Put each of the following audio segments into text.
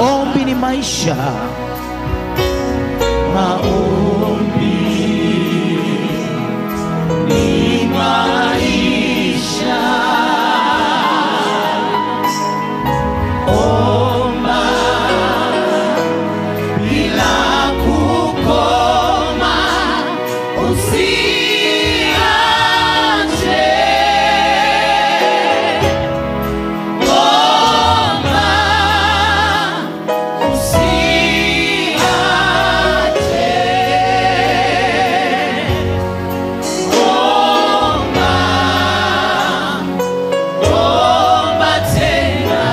Ombi ni maisha. Maombi ni maisha. Omba bila kukoma, usiache. Omba usiache. Omba, omba tena.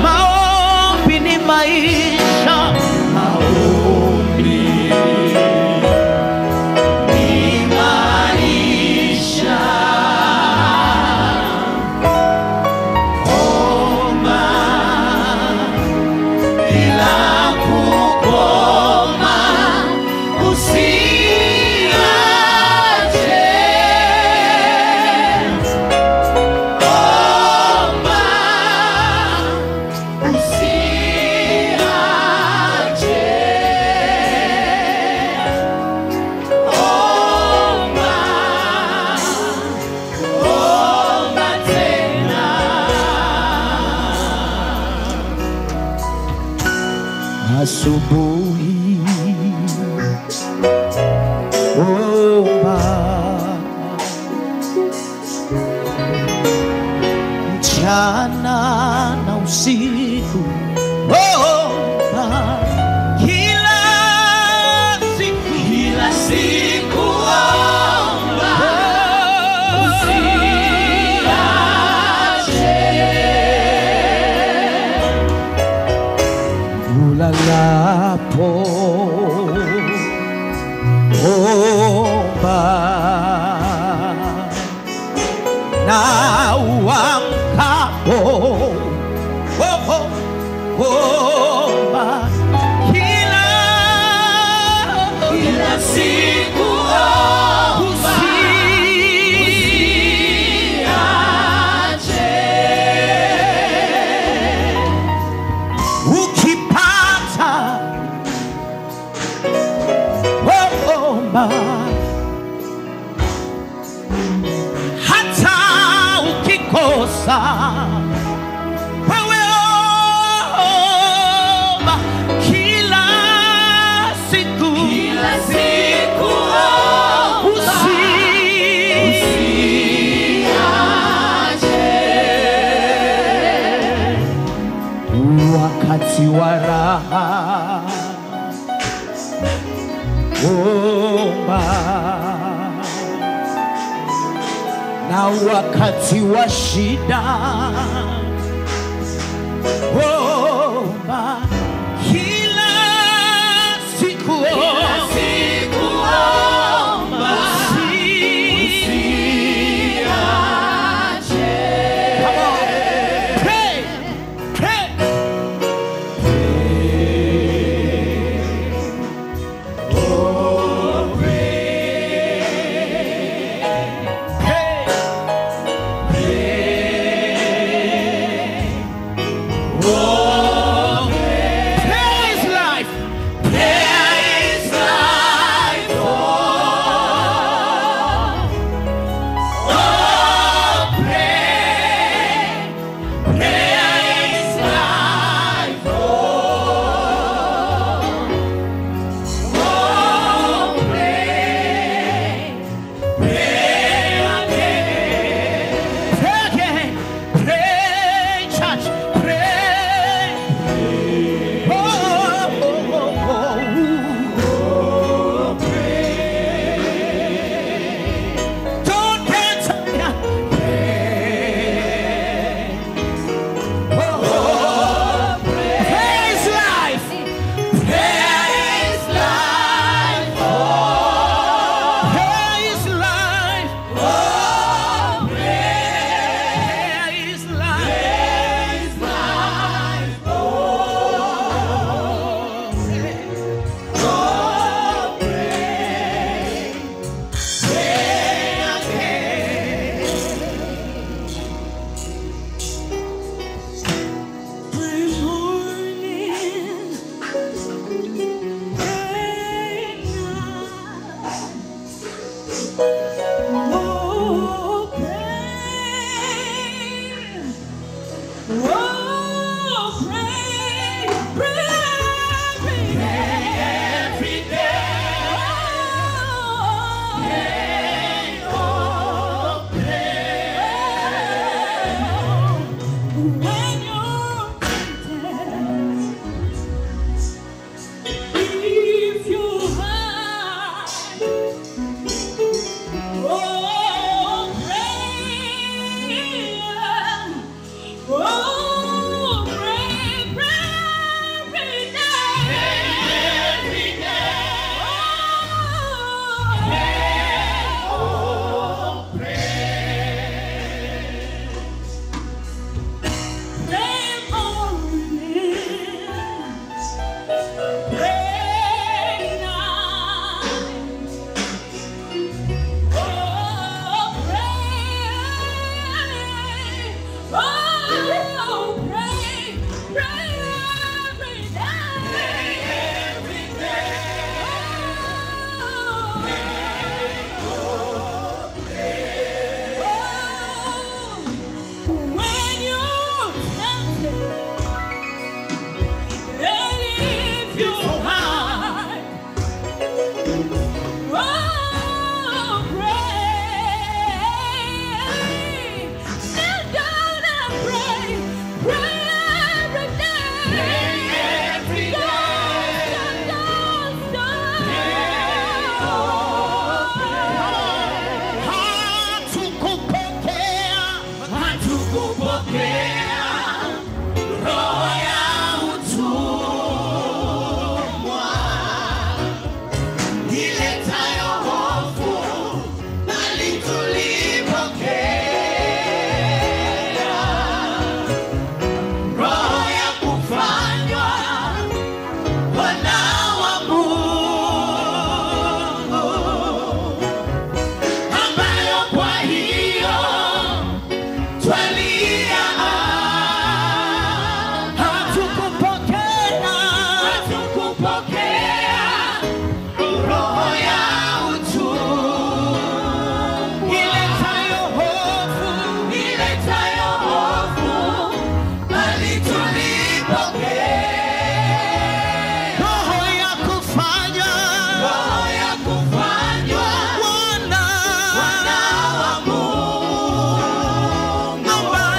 Maombi ni maisha. Maombi ni maisha. Omba bila kukoma, usiache. Omba usiache. Omba, omba tena. Asubuhi omba, mchana na usiku omba, kila siku omba, usiache. Ulalapo omba, na uamkapo omba, kila siku omba, usiache. Ukipata omba, hata ukikosa wewe omba, kila siku omba, usiache. Wakati wa raha omba, na wakati wa shida omba, kila siku omba, usiache. Come on, pray, pray. Oh, Nobody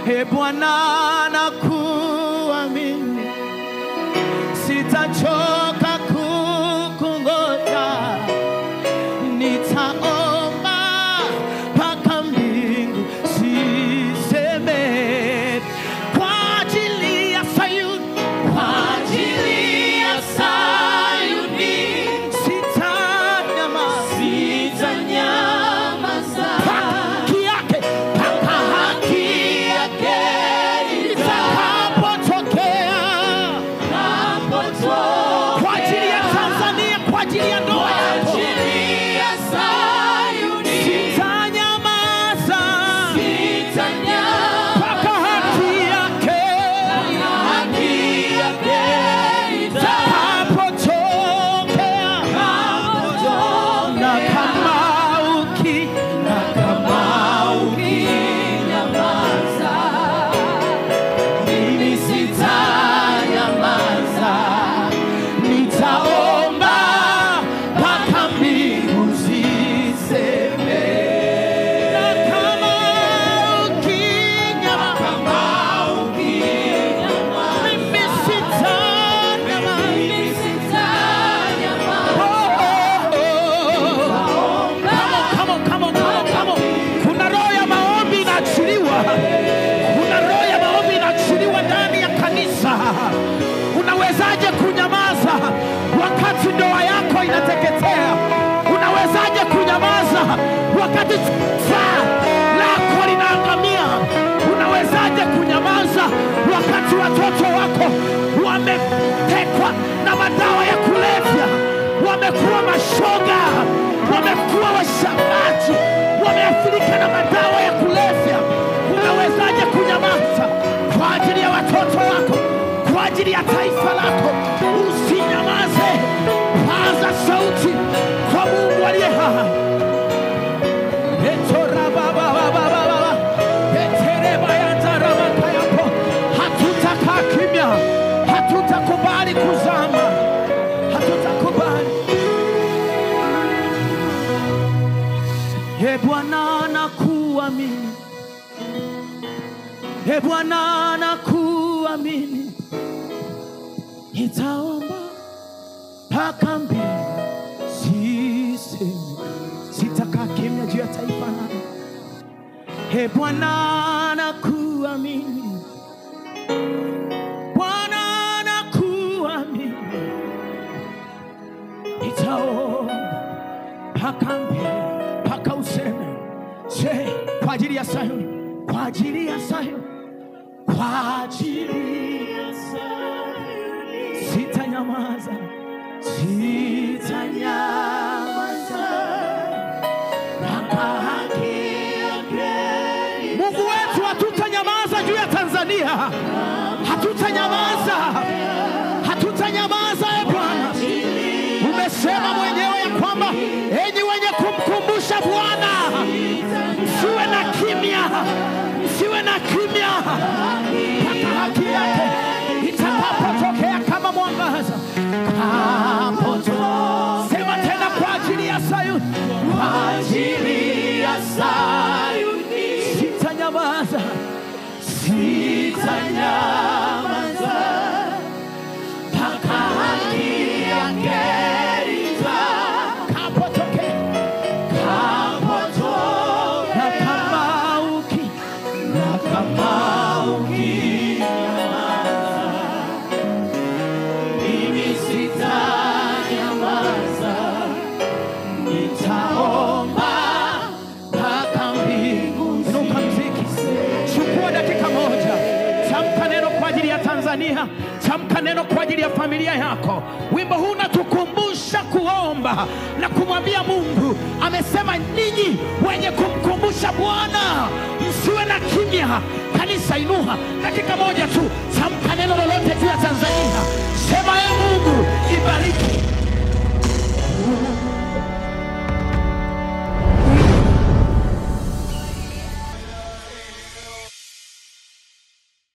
Bwana nakuamini, sitachoka kukungoja, nitaomba mpaka mbingu ziseme, kwa ajili ya Sayuni, kwa ajili ya Sayuni, sitanyamaza, haki yake, mpaka haki yake itakapotokea, kwa ajili ya Tanzania, kwa ajili ya ndoa yako, sitanyamaza, mpaka haki yake itakapotokea. Na kama ukinyamaza, mimi sitanyamaza, nitaomba mpaka mbingu ziseme. Na kama ukinyamaza, mimi sitanyamaza. Come on. Kuna roho ya maombi inaachiliwa. Kuna roho ya maombi inaachiliwa ndani ya kanisa. Unawezaje kunyamaza wakati ndoa yako inateketea? Unawezaje kunyamaza wakati saa lako linaangamia? Unawezaje kunyamaza wakati watoto wako wametekwa na madawa ya kulevya, wamekuwa mashoga, wamekuwa washambaji, wameathirika na madawa ya kulevya? Unawezaje kunyamaza kwa ajili ya watoto wako, kwa ajili ya taifa lako? Usinyamaze, paza sauti kwa Mungu aliye hai. Hatutakaa kimya, hatutakubali kuzama, hatutakubali. Bwana nakuamini, Bwana nakuamini, nitaomba mpaka mbingu ziseme. Sitakaa kimya juu ya taifa langu. Bwana nakuamini, Bwana nakuamini, nitaomba mpaka mbingu, mpaka useme. Kwa ajili ya Sayuni, kwa ajili ya Sayuni, kwa ajili ya Sayuni, sitanyamaza, mpaka haki yake. Mungu wetu, hatutanyamaza juu ya Tanzania, hatutanyamaza, hatutanyamaza. Bwana, umesema mwenyewe ya kwamba enyi wenye kumkumbusha Bwana, msiwe na kimya, msiwe na kimya, mpaka haki yake itakapotokea kama mwangaza. Sema tena, kwa ajili ya Sayuni, kwa ajili ya Sayuni, sitanyamaza, mpaka haki yake itakapotokea. Na kama ukinyamaza, mimi sitanyamaza, nitaomba mpaka mbingu. Inuka mziki, chukua dakika moja, tamka neno kwa ajili ya Tanzania, tamka neno kwa ajili ya familia yako. Wimbo huu unatukumbusha kuomba na kumwambia Mungu. Amesema ninyi wenye kumkumbusha Bwana msiwe na kimya. Kanisa, inua dakika moja tu, tamka neno lolote juu ya Tanzania. Sema, Mungu ibariki